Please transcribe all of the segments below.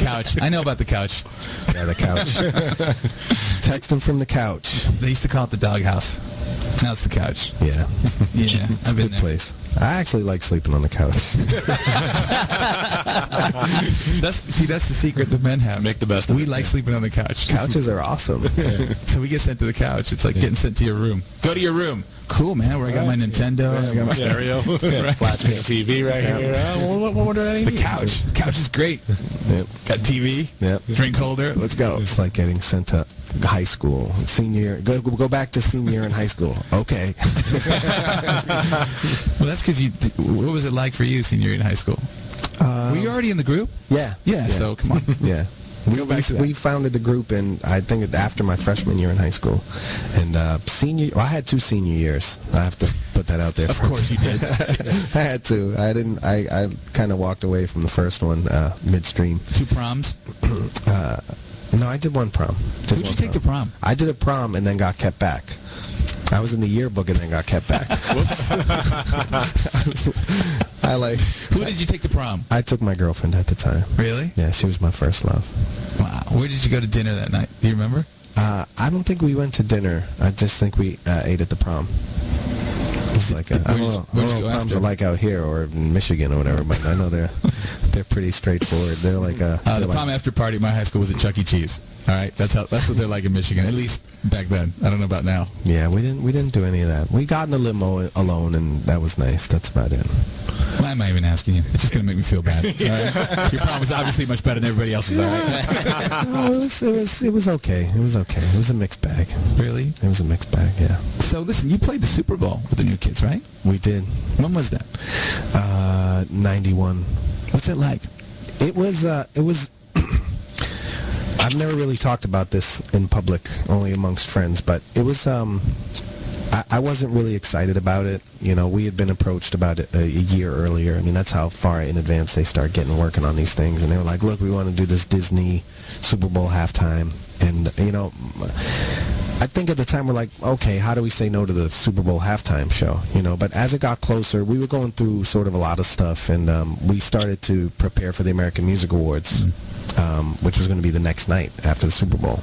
couch. I know about the couch. Yeah, the couch. Texting from the couch. They used to call it the doghouse. Now it's the couch. Yeah. Yeah, It's I've a been good there. place. I actually like sleeping on the couch. That's the secret that men have. Make the best of We it, like yeah. sleeping on the couch. Couches are awesome. So we get sent to the couch. It's like getting sent to your room. Go to your room. Cool, man. Where I got my Nintendo. I got my Stereo. Flat screen TV right here. What do I need? The couch. The couch is great. Yep. Got TV. Yep. Drink holder. Let's go. It's like getting sent to high school. Senior year. Go back to senior year in high school. Okay. Well, that's because you. What was it like for you, senior year in high school? Were you already in the group? Yeah. Yeah. So come on. Yeah. We founded the group in, I think, after my freshman year in high school. And I had 2 senior years. I have to put that out there. Of course you did. I had to. I kind of walked away from the first one midstream. 2 proms. No, I did 1 prom. Who'd you take to prom? I did a prom and then got kept back. I was in the yearbook and then got kept back. Whoops. Who did you take to prom? I took my girlfriend at the time. Really? Yeah, she was my first love. Wow. Where did you go to dinner that night? Do you remember? I don't think we went to dinner. I just think we ate at the prom. It's like I don't know what proms are like out here or in Michigan or whatever, but I know they're pretty straightforward. They're like the prom after party at my high school was at Chuck E. Cheese. All right, that's what they're like in Michigan. At least back then. I don't know about now. Yeah, we didn't do any of that. We got in a limo alone, and that was nice. That's about it. Why am I even asking you? It's just going to make me feel bad. All right? Your prom was obviously much better than everybody else's. All right? No, it was okay. It was okay. It was a mixed bag. Really? It was a mixed bag. Yeah. So listen, you played the Super Bowl with the New Kids, right? We did. When was that? 91. What's it like? It was. I've never really talked about this in public, only amongst friends, but it was. I wasn't really excited about it. You know, we had been approached about it a year earlier. I mean, that's how far in advance they start working on these things. And they were like, look, we want to do this Disney Super Bowl halftime. And, you know, I think at the time we're like, okay, how do we say no to the Super Bowl halftime show? You know, but as it got closer, we were going through sort of a lot of stuff. And we started to prepare for the American Music Awards. Which was going to be the next night after the Super Bowl.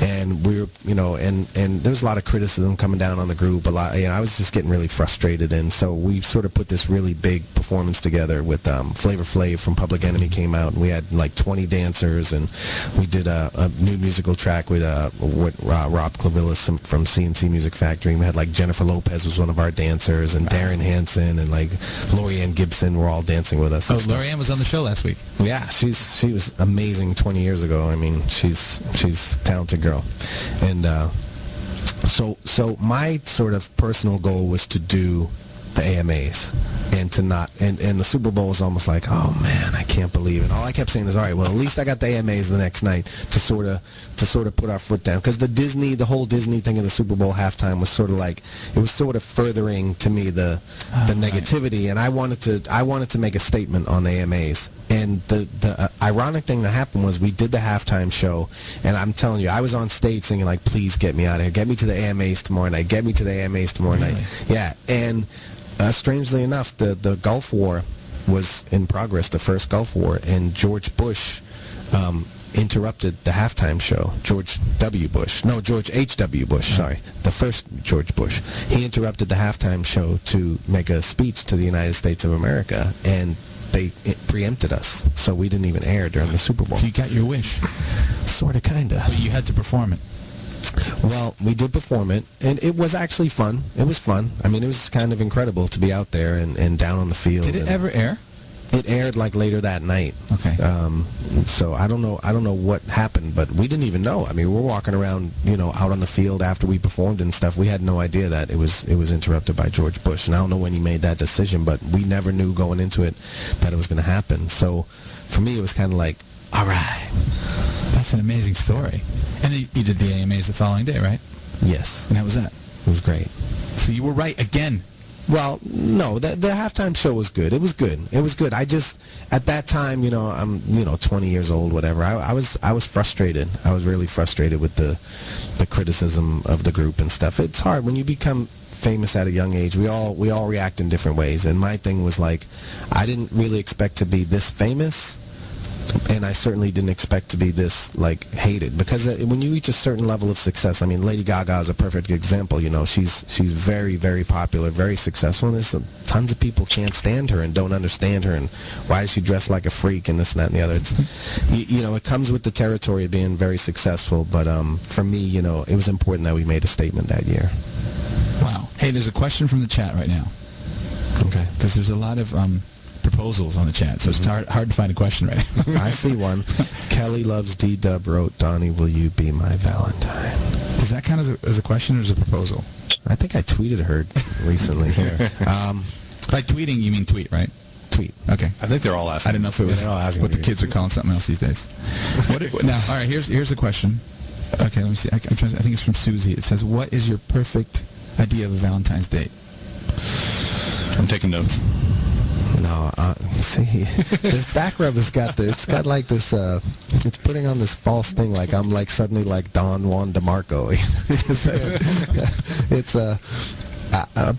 And we were, you know, and there was a lot of criticism coming down on the group. I was just getting really frustrated. And so we sort of put this really big performance together with Flavor Flav from Public Enemy came out. And we had like 20 dancers. And we did a new musical track with Rob Clavillis from CNC Music Factory. And we had like Jennifer Lopez was one of our dancers. And Darren Hansen and like Lorianne Gibson were all dancing with us. Oh, Lorianne was on the show last week. Yeah, she was amazing 20 years ago. I mean, she's a talented girl. And so my sort of personal goal was to do the AMAs and to not and the Super Bowl was almost like, oh man, I can't believe it. All I kept saying is, all right, well, at least I got the AMAs the next night to sort of put our foot down, because the whole Disney thing of the Super Bowl halftime was sort of like, it was sort of furthering to me the negativity, and I wanted to make a statement on the AMAs. And the ironic thing that happened was we did the halftime show, and I'm telling you, I was on stage singing like, please get me out of here, get me to the AMAs tomorrow night, get me to the AMAs tomorrow night. Yeah, and strangely enough, the Gulf War was in progress, the first Gulf War, and George Bush interrupted the halftime show. George H.W. Bush, sorry, the first George Bush. He interrupted the halftime show to make a speech to the United States of America, and they preempted us, so we didn't even air during the Super Bowl. So you got your wish. Sort of, kind of. But you had to perform it. Well, we did perform it, and it was actually fun. It was fun. I mean, it was kind of incredible to be out there and down on the field. Did it ever air? It aired like later that night. Okay. So I don't know what happened, but we didn't even know. I mean, we're walking around, you know, out on the field after we performed and stuff. We had no idea that it was interrupted by George Bush, and I don't know when he made that decision, but we never knew going into it that it was going to happen. So for me, it was kind of like, all right. That's an amazing story. And then you did the AMAs the following day, right? Yes. And how was that? It was great. So you were right again. Well, no, the halftime show was good. It was good. It was good. I just, at that time, you know, I'm, 20 years old, whatever. I was frustrated. I was really frustrated with the criticism of the group and stuff. It's hard when you become famous at a young age. We all react in different ways. And my thing was like, I didn't really expect to be this famous and I certainly didn't expect to be this like hated, because when you reach a certain level of success, I mean, Lady Gaga is a perfect example. You know, she's very, very popular, very successful, and there's tons of people can't stand her and don't understand her, and why is she dressed like a freak and this and that and the other. It's, you know, it comes with the territory of being very successful. But for me, you know, it was important that we made a statement that year. Wow. Hey, there's a question from the chat right now. Okay. Because there's a lot of proposals on the chat, so it's hard to find a question right now. I see one. Kelly Loves D-Dub wrote, Donnie, will you be my Valentine? Does that count as a question or as a proposal? I think I tweeted her recently here. By tweeting, you mean tweet, right? Tweet. Okay. I think they're all asking. I didn't know if it was they're all asking what the you. kids are calling something else these days. Now, all right, here's a question. Okay, let me see. I think it's from Susie. It says, what is your perfect idea of a Valentine's date? I'm taking notes. No, see, this back rub has got it's got like this, it's putting on this false thing, like I'm like suddenly like Don Juan DeMarco. It's a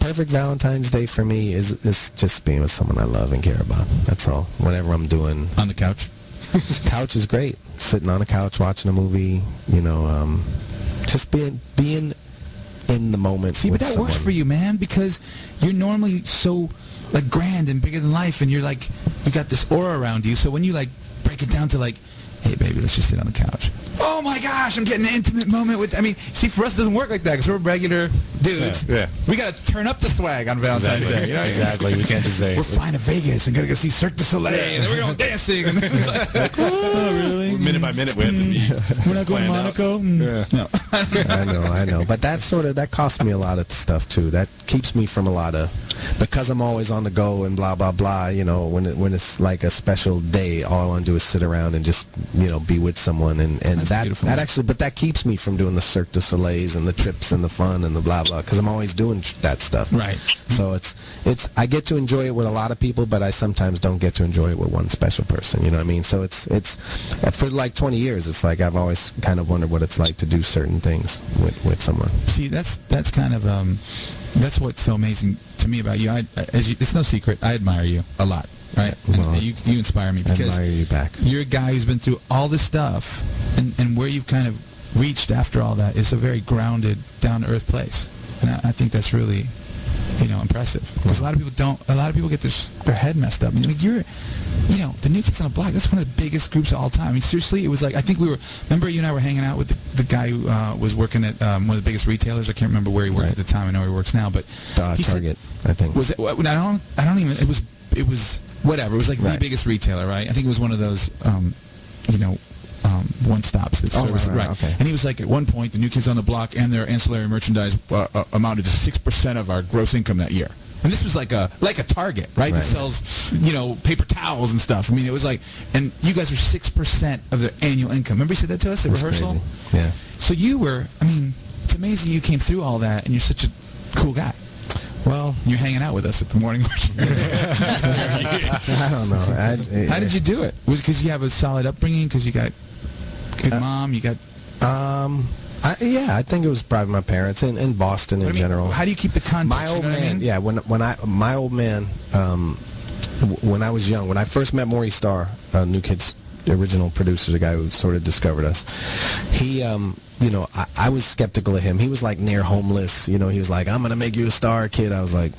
perfect Valentine's Day for me is just being with someone I love and care about. That's all. Whatever I'm doing. On the couch? Couch is great. Sitting on a couch watching a movie, you know, just being in the moment. See, but that works for you, man, because you're normally so like grand and bigger than life, and you're like, you got this aura around you. So when you like break it down to like, hey baby, let's just sit on the couch. Oh my gosh, I'm getting an intimate moment with. I mean, see, for us it doesn't work like that because we're regular dudes. Yeah. We got to turn up the swag on Valentine's Day. You know? Exactly. We can't just say We're flying to Vegas and gonna go see Cirque du Soleil, and then we're going dancing. And then it's like, oh really? Minute by minute, we have to be. We're not going to Monaco. No. I know. But that cost me a lot of stuff too. That keeps me from a lot of, because I'm always on the go and blah blah blah. You know, when it's like a special day, all I want to do is sit around and just, you know, be with someone, and that actually, but that keeps me from doing the Cirque du Soleils and the trips and the fun and the blah blah, because I'm always doing that stuff. Right. So it's I get to enjoy it with a lot of people, but I sometimes don't get to enjoy it with one special person. You know what I mean? So it's for like 20 years, it's like I've always kind of wondered what it's like to do certain things with someone. See, that's kind of that's what's so amazing to me about you. It's no secret, I admire you a lot, right? Well, and you inspire me because I admire you back. You're a guy who's been through all this stuff, and where you've kind of reached after all that is a very grounded, down-to-earth place. And I think that's really, you know, impressive. Because a lot of people get their head messed up. I mean, like you're, you know, the New Kids on the Block, that's one of the biggest groups of all time. I mean, seriously, it was like, I think remember you and I were hanging out with the guy who was working at one of the biggest retailers. I can't remember where he worked at the time. I know where he works now, but Target, I think. Was it? I don't even. It was whatever. It was like the biggest retailer, right? I think it was one of those, you know, one-stops that service it. Right. Okay. And he was like, at one point, the New Kids on the Block and their ancillary merchandise amounted to 6% of our gross income that year. And this was like a Target, right? That sells, you know, paper towels and stuff. I mean, it was like, and you guys were 6% of their annual income. Remember he said that to us at rehearsal? Crazy. Yeah. So you were, I mean, it's amazing you came through all that, and you're such a cool guy. Well, you're hanging out with us at the morning worship. I don't know. How did you do it? Was it because you have a solid upbringing? Because you got good mom? You got... I think it was probably my parents in Boston in general. How do you keep the context? My old man, yeah. My old man, when I was young, when I first met Maury Starr, New Kids, the original producer, the guy who sort of discovered us, he, you know, I was skeptical of him. He was like near homeless. You know, he was like, I'm going to make you a star, kid. I was like,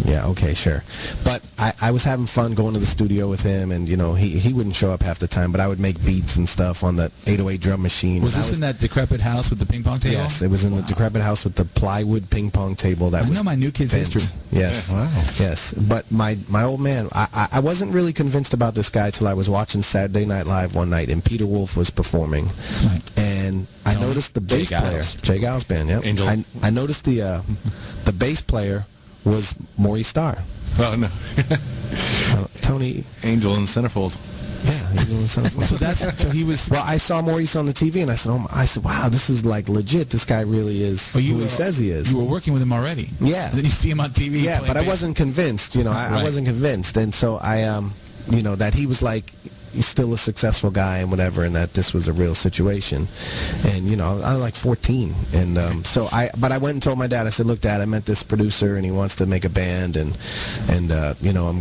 yeah, okay, sure. But I was having fun going to the studio with him, and, you know, he wouldn't show up half the time, but I would make beats and stuff on the 808 drum machine. Was this in that decrepit house with the ping pong table? Yes, it was in the decrepit house with the plywood ping pong table. That I know my New Kids history. Yes. Yeah, wow. Yes. But my old man, I wasn't really convinced about this guy till I was watching Saturday Night Live one night, and Peter Wolf was performing. Right. And I noticed the bass player, Jay Giles Band, yeah. Angel. I noticed the bass player was Maury Starr. Oh, no. Tony. Angel in the centerfold. Yeah, Angel in the centerfold. So he was... Well, I saw Maurice on the TV, and I said, wow, this is like legit. This guy really is who he says he is. You were working with him already. Yeah. And then you see him on TV. Yeah, but I wasn't convinced. You know, I wasn't convinced. And so you know, that he was like... He's still a successful guy and whatever, and that this was a real situation. And, you know, I was like 14. And but I went and told my dad, I said, look, Dad, I met this producer, and he wants to make a band, and you know, I'm